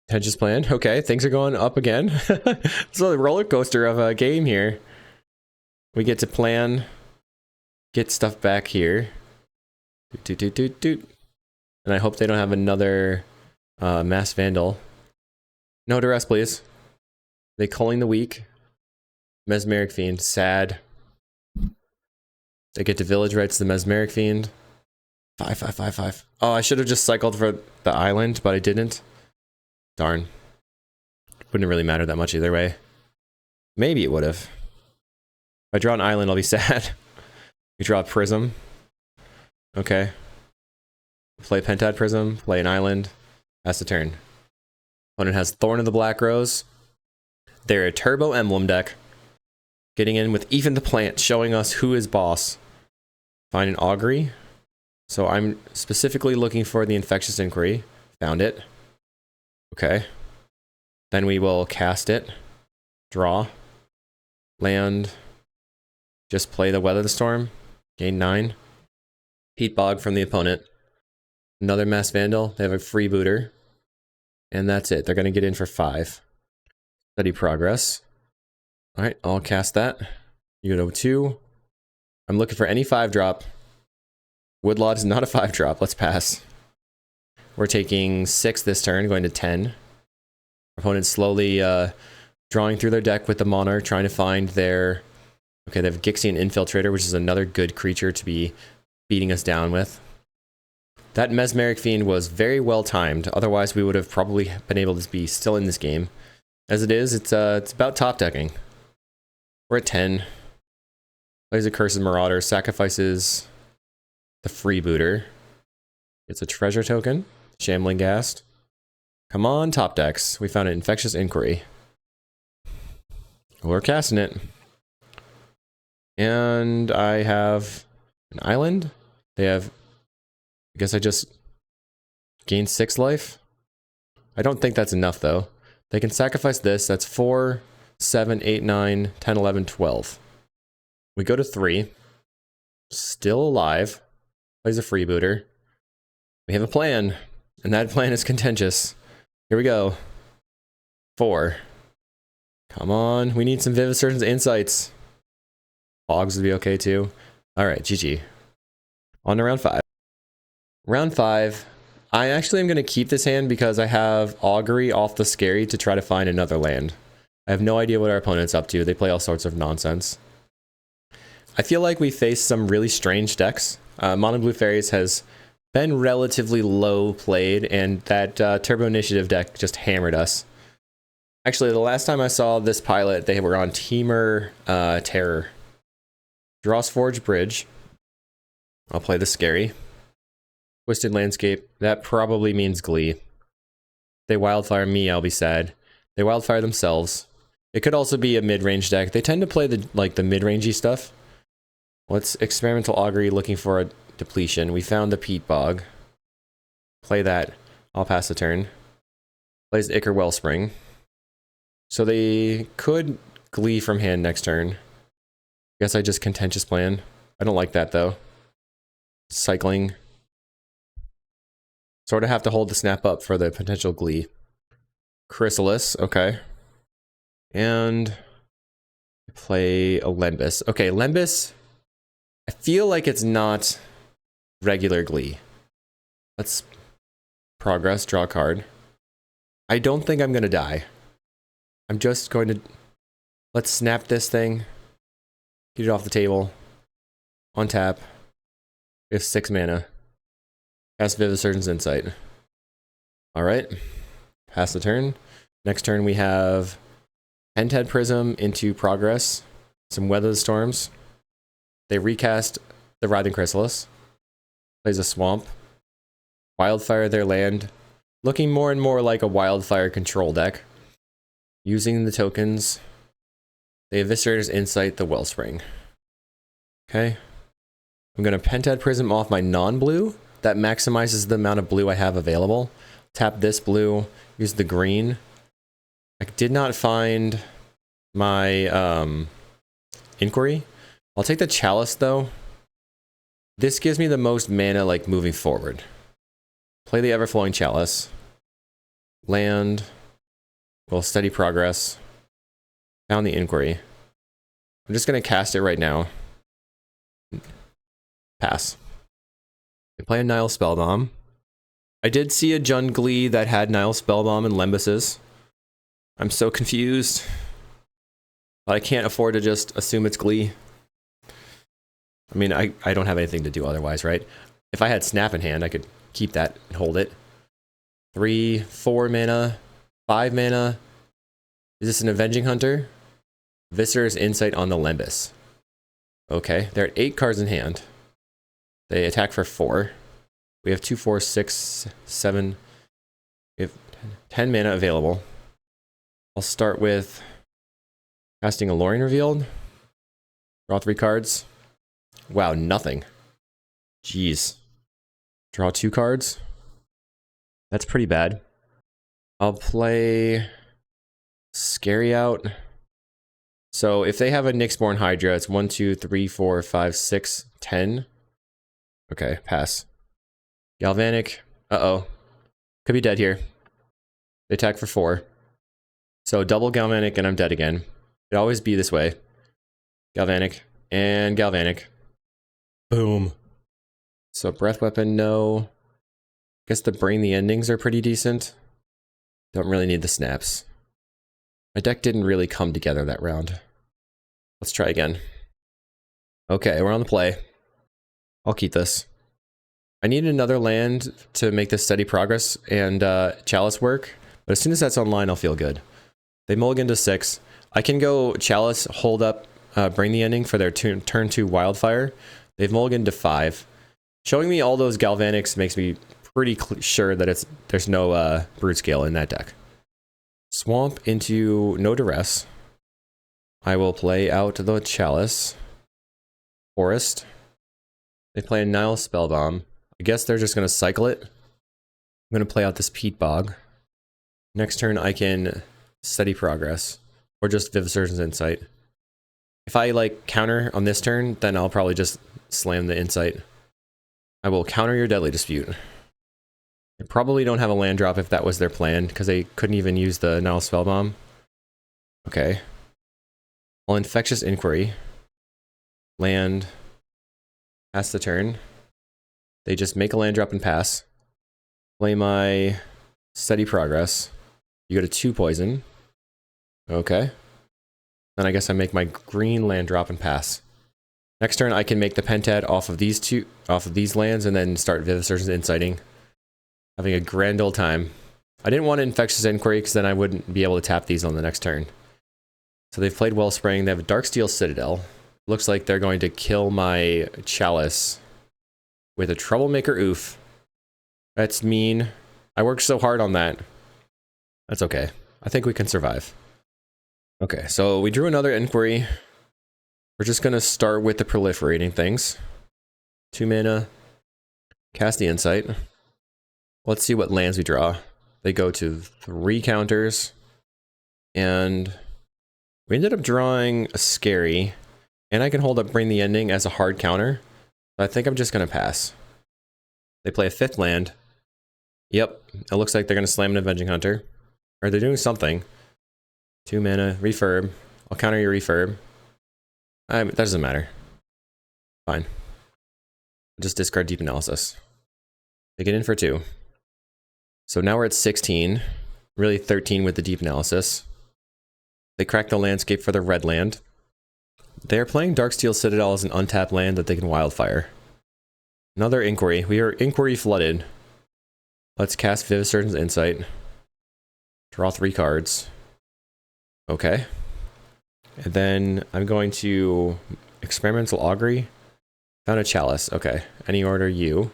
Contentious Plan. Okay, things are going up again. It's a roller coaster of a game here. We get to plan, get stuff back here. And I hope they don't have another Mass Vandal. No duress, please. They calling the weak. Mesmeric Fiend. Sad. They get to Village Rights the Mesmeric Fiend. 5, 5, 5, 5. Oh, I should have just cycled for the island, but I didn't. Darn. Wouldn't really matter that much either way. Maybe it would have. If I draw an island, I'll be sad. We draw a Prism. Okay. Play Pentad Prism, play an island. Pass the turn. Opponent has Thorn of the Black Rose. They're a turbo emblem deck. Getting in with even the plant, showing us who is boss. Find an augury. So I'm specifically looking for the Infectious Inquiry. Found it. Okay. Then we will cast it. Draw. Land. Just play the Weather the Storm. Gain 9. Peat Bog from the opponent. Another Mass Vandal. They have a freebooter. And that's it. They're going to get in for 5. Study Progress. Alright, I'll cast that. You go to 2. I'm looking for any 5-drop. Woodlot is not a 5-drop. Let's pass. We're taking 6 this turn, going to 10. Opponent's slowly drawing through their deck with the Monarch, trying to find their... Okay, they have Gixian Infiltrator, which is another good creature to be beating us down with. That Mesmeric Fiend was very well timed. Otherwise, we would have probably been able to be still in this game. As it is, it's about top decking. We're at 10. Plays a Cursed Marauder, sacrifices the freebooter. It's a treasure token. Shambling Ghast. Come on, top decks. We found an Infectious Inquiry. We're casting it. And I have an island. They have... I guess I just gained 6 life. I don't think that's enough, though. They can sacrifice this. That's 4, 7, 8, 9, 10, 11, 12. We go to 3. Still alive. Plays a freebooter. We have a plan. And that plan is contentious. Here we go. 4. Come on. We need some Vivisurgeon's Insights. Bogs would be okay, too. Alright, GG. On to round 5. Round 5. I actually am going to keep this hand because I have Augury off the Scary to try to find another land. I have no idea what our opponent's up to. They play all sorts of nonsense. I feel like we face some really strange decks. Mono Blue Fairies has been relatively low played, and that Turbo Initiative deck just hammered us. Actually, the last time I saw this pilot, they were on Teamer Terror. Dross Forge Bridge. I'll play the Scary. Twisted Landscape. That probably means Glee. They Wildfire me, I'll be sad. They Wildfire themselves. It could also be a mid-range deck. They tend to play the mid-rangey stuff. What's Experimental Augury looking for a depletion? We found the Peat Bog. Play that. I'll pass the turn. Plays Ichor Wellspring. So they could Glee from hand next turn. Guess I just Contentious Plan. I don't like that, though. Cycling. Sort of have to hold the Snap up for the potential Glee. Chrysalis, okay. And play a Lembas. Okay, Lembas, I feel like it's not regular Glee. Let's progress, draw a card. I don't think I'm going to die. I'm just going to... Let's snap this thing. Get it off the table. On tap. We have 6 mana. Cast Vivisurgeon's Insight. Alright. Pass the turn. Next turn we have Pentad Prism into Progress. Some Weather the Storms. They recast the Writhing Chrysalis. Plays a Swamp. Wildfire their land. Looking more and more like a Wildfire control deck. Using the tokens. They Eviscerator's Insight the Wellspring. Okay. I'm going to Pentad Prism off my non-blue. That maximizes the amount of blue I have available. Tap this blue. Use the green. I did not find my Inquiry. I'll take the Chalice, though. This gives me the most mana, like, moving forward. Play the Everflowing Chalice. Land. Well, Steady Progress. Found the Inquiry. I'm just going to cast it right now. Pass. I play a Nile Spellbomb. I did see a Jund Glee that had Nile Spellbomb and Lembuses. I'm so confused. But I can't afford to just assume it's Glee. I mean, I don't have anything to do otherwise, right? If I had Snap in hand, I could keep that and hold it. 3, 4 mana, 5 mana. Is this an Avenging Hunter? Viscer's Insight on the Lembas. Okay, they're at 8 cards in hand. They attack for 4. We have 2, 4, 6, 7. We have 10 mana available. I'll start with casting Alluring Revealed. Draw 3 cards. Wow, nothing. Jeez. Draw 2 cards. That's pretty bad. I'll play Scary Out. So if they have a Nyxborn Hydra, it's 1, 2, 3, 4, 5, 6, 10. Okay, pass. Galvanic. Uh-oh. Could be dead here. They attack for 4. So double Galvanic and I'm dead again. It'd always be this way. Galvanic and Galvanic. Boom. So Breath Weapon, no. Guess the Bring the Endings are pretty decent. Don't really need the snaps. My deck didn't really come together that round. Let's try again. Okay, we're on the play. I'll keep this. I need another land to make this steady progress and Chalice work, but as soon as that's online, I'll feel good. They mulligan to 6. I can go Chalice, hold up, Bring the Ending for their turn 2 Wildfire. They've mulliganed to 5. Showing me all those Galvanics makes me pretty sure that there's no Brute Scale in that deck. Swamp into No Duress. I will play out the Chalice. Forest. They play a Nile Spellbomb. I guess they're just going to cycle it. I'm going to play out this Peat Bog. Next turn I can Steady Progress. Or just Vivisurgeon's Insight. If I like counter on this turn, then I'll probably just slam the Insight. I will counter your Deadly Dispute. They probably don't have a land drop if that was their plan, because they couldn't even use the Nile Spellbomb. Okay. I'll Infectious Inquiry. Land. Pass the turn. They just make a land drop and pass. Play my Steady Progress. You go to 2 poison. Okay. Then I guess I make my green land drop and pass. Next turn I can make the Pentad off of these lands and then start Vivisurgeon's Inciting. Having a grand old time. I didn't want Infectious Inquiry because then I wouldn't be able to tap these on the next turn. So they've played Wellspring. They have a Darksteel Citadel. Looks like they're going to kill my Chalice with a Troublemaker Oof. That's mean. I worked so hard on that. That's okay. I think we can survive. Okay, so we drew another Inquiry. We're just going to start with the proliferating things. 2 mana. Cast the Insight. Let's see what lands we draw. They go to 3 counters. And we ended up drawing a Scary. And I can hold up Bring the Ending as a hard counter. I think I'm just going to pass. They play a 5th land. Yep, it looks like they're going to slam an Avenging Hunter. Or they're doing something. 2 mana, refurb. I'll counter your refurb. That doesn't matter. Fine. I'll just discard Deep Analysis. They get in for 2. So now we're at 16. Really 13 with the Deep Analysis. They crack the landscape for the red land. They're playing Darksteel Citadel as an untapped land that they can Wildfire. Another Inquiry. We are Inquiry flooded. Let's cast Vivisurgeon's Insight. Draw 3 cards. Okay. And then I'm going to Experimental Augury. Found a Chalice. Okay. Any order you.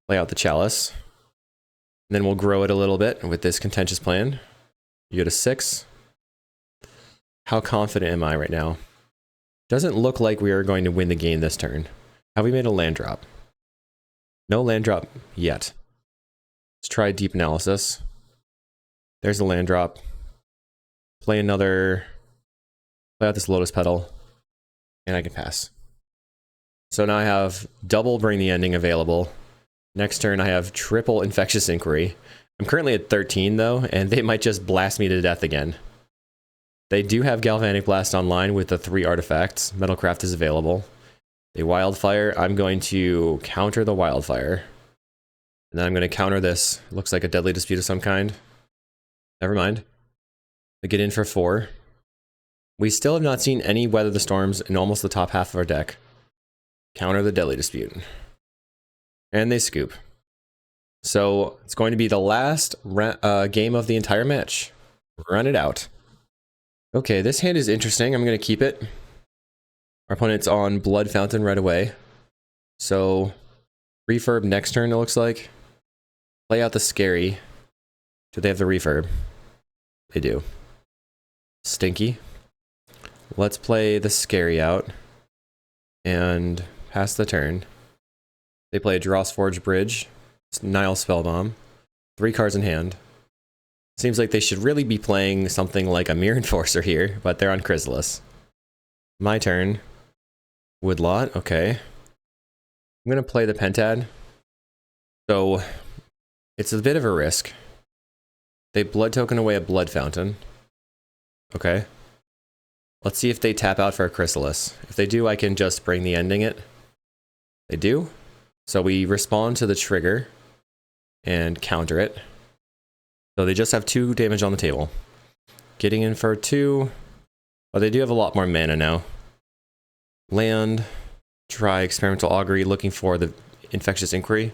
Play out the Chalice. And then we'll grow it a little bit with this Contentious Plan. You go to 6. How confident am I right now? Doesn't look like we are going to win the game this turn. Have we made a land drop? No land drop yet. Let's try Deep Analysis. There's a land drop. Play another. Play out this Lotus Petal. And I can pass. So now I have double Bring the Ending available. Next turn I have triple Infectious Inquiry. I'm currently at 13 though, and they might just blast me to death again. They do have Galvanic Blast online with the 3 artifacts. Metalcraft is available. They Wildfire. I'm going to counter the Wildfire. And then I'm going to counter this. Looks like a Deadly Dispute of some kind. Never mind. They get in for 4. We still have not seen any Weather the Storms in almost the top half of our deck. Counter the Deadly Dispute. And they scoop. So it's going to be the last game of the entire match. Run it out. Okay, this hand is interesting. I'm going to keep it. Our opponent's on Blood Fountain right away. So Refurb next turn, it looks like. Play out the scary. Do they have the refurb? They do. Stinky. Let's play the scary out. And pass the turn. They play a Dross Forge Bridge. Nile Spellbomb. 3 cards in hand. Seems like they should really be playing something like a Mirror Enforcer here, but they're on Chrysalis. My turn. Woodlot, okay. I'm gonna play the Pentad. So, it's a bit of a risk. They blood token away a Blood Fountain. Okay. Let's see if they tap out for a Chrysalis. If they do, I can just bring the ending it. They do. So we respond to the trigger and counter it. So they just have 2 damage on the table. Getting in for 2. But they do have a lot more mana now. Land. Try Experimental Augury, looking for the Infectious Inquiry.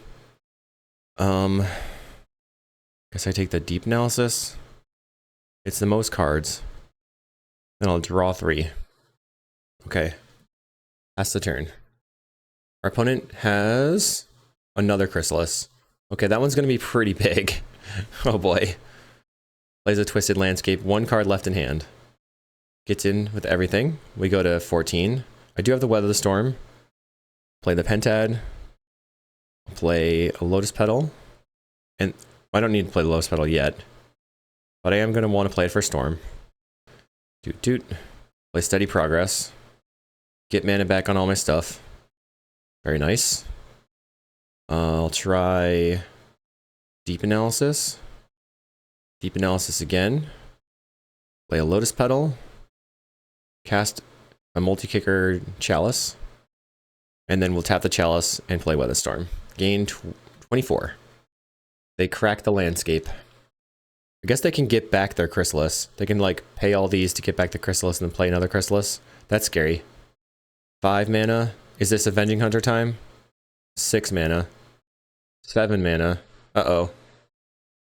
Guess I take the Deep Analysis. It's the most cards. Then I'll draw 3. Okay. That's the turn. Our opponent has another Chrysalis. Okay, that one's going to be pretty big. Oh boy. Plays a Twisted Landscape. 1 card left in hand. Gets in with everything. We go to 14. I do have the Weather the Storm. Play the Pentad. Play a Lotus Petal. And I don't need to play the Lotus Petal yet. But I am going to want to play it for Storm. Doot doot. Play Steady Progress. Get mana back on all my stuff. Very nice. I'll try Deep Analysis. Deep Analysis again. Play a Lotus Petal. Cast a multi-kicker Chalice. And then we'll tap the Chalice and play Weather Storm. Gain 24. They crack the landscape. I guess they can get back their Chrysalis. They can, like, pay all these to get back the Chrysalis and then play another Chrysalis. That's scary. 5 mana. Is this Avenging Hunter time? 6 mana. 7 mana. Uh-oh.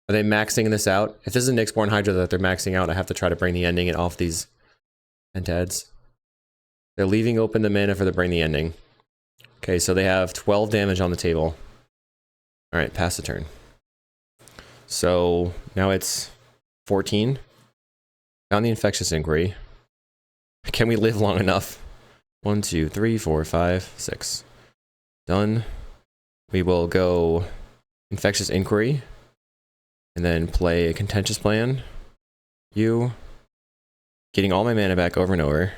Are they maxing this out? If this is a Nyxborn Hydra that they're maxing out, I have to try to bring the ending off these Pentads. They're leaving open the mana for the bring the ending. Okay, so they have 12 damage on the table. Alright, pass the turn. So now it's 14. Found the Infectious Inquiry. Can we live long enough? 1, 2, 3, 4, 5, 6. Done. We will go Infectious Inquiry. And then play a Contentious Plan. You. Getting all my mana back over and over.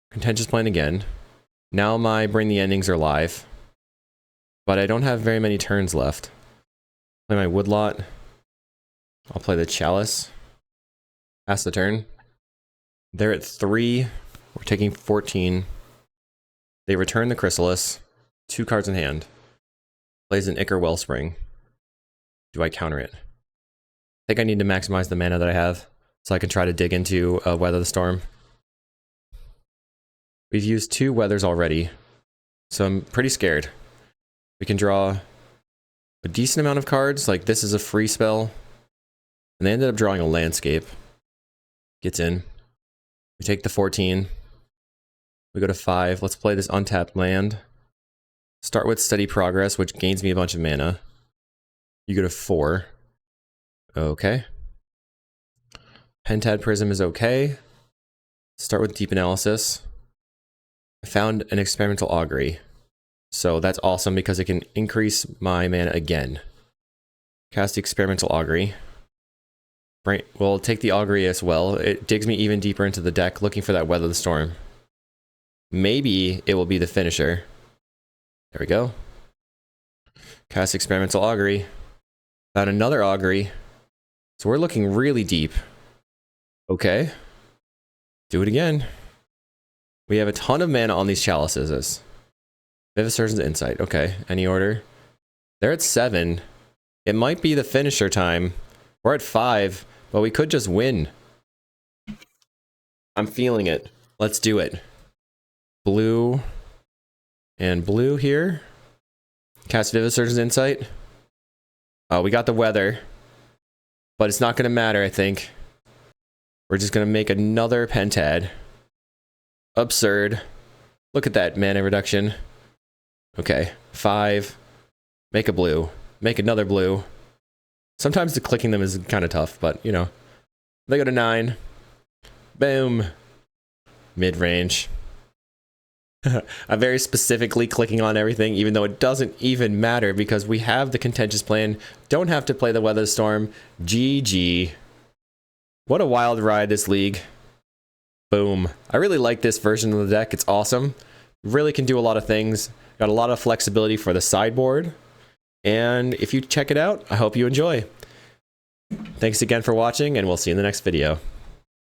Contentious Plan again. Now my Bring the Endings are live. But I don't have very many turns left. Play my Woodlot. I'll play the Chalice. Pass the turn. They're at 3. We're taking 14. They return the Chrysalis. 2 cards in hand. Plays an Ichor Wellspring. Do I counter it? I think I need to maximize the mana that I have, so I can try to dig into Weather the Storm. We've used 2 Weathers already, so I'm pretty scared. We can draw a decent amount of cards, like this is a free spell. And they ended up drawing a Landscape. Gets in. We take the 14. We go to 5. Let's play this untapped land. Start with Steady Progress, which gains me a bunch of mana. You go to 4. Okay. Pentad Prism is okay. Start with Deep Analysis. I found an Experimental Augury. So that's awesome because it can increase my mana again. Cast the Experimental Augury. Right, we'll take the Augury as well. It digs me even deeper into the deck, looking for that Weather the Storm. Maybe it will be the finisher. There we go. Cast Experimental Augury. Found another Augury. So we're looking really deep. Okay. Do it again. We have a ton of mana on these Chalices. Vivid Surgeon's Insight. Okay, any order? They're at 7. It might be the finisher time. We're at 5, but we could just win. I'm feeling it. Let's do it. Blue and blue here. Cast Vivid Surgeon's Insight. We got the Weather, but it's not going to matter, I think. We're just going to make another Pentad. Absurd. Look at that mana reduction. Okay, 5. Make a blue. Make another blue. Sometimes the clicking them is kind of tough, but, you know. They go to 9. Boom. Mid-range. I'm very specifically clicking on everything, even though it doesn't even matter because we have the contentious plan. Don't have to play the Weather Storm. GG. What a wild ride, this league. Boom. I really like this version of the deck. It's awesome. Really can do a lot of things. Got a lot of flexibility for the sideboard. And if you check it out, I hope you enjoy. Thanks again for watching, and we'll see you in the next video.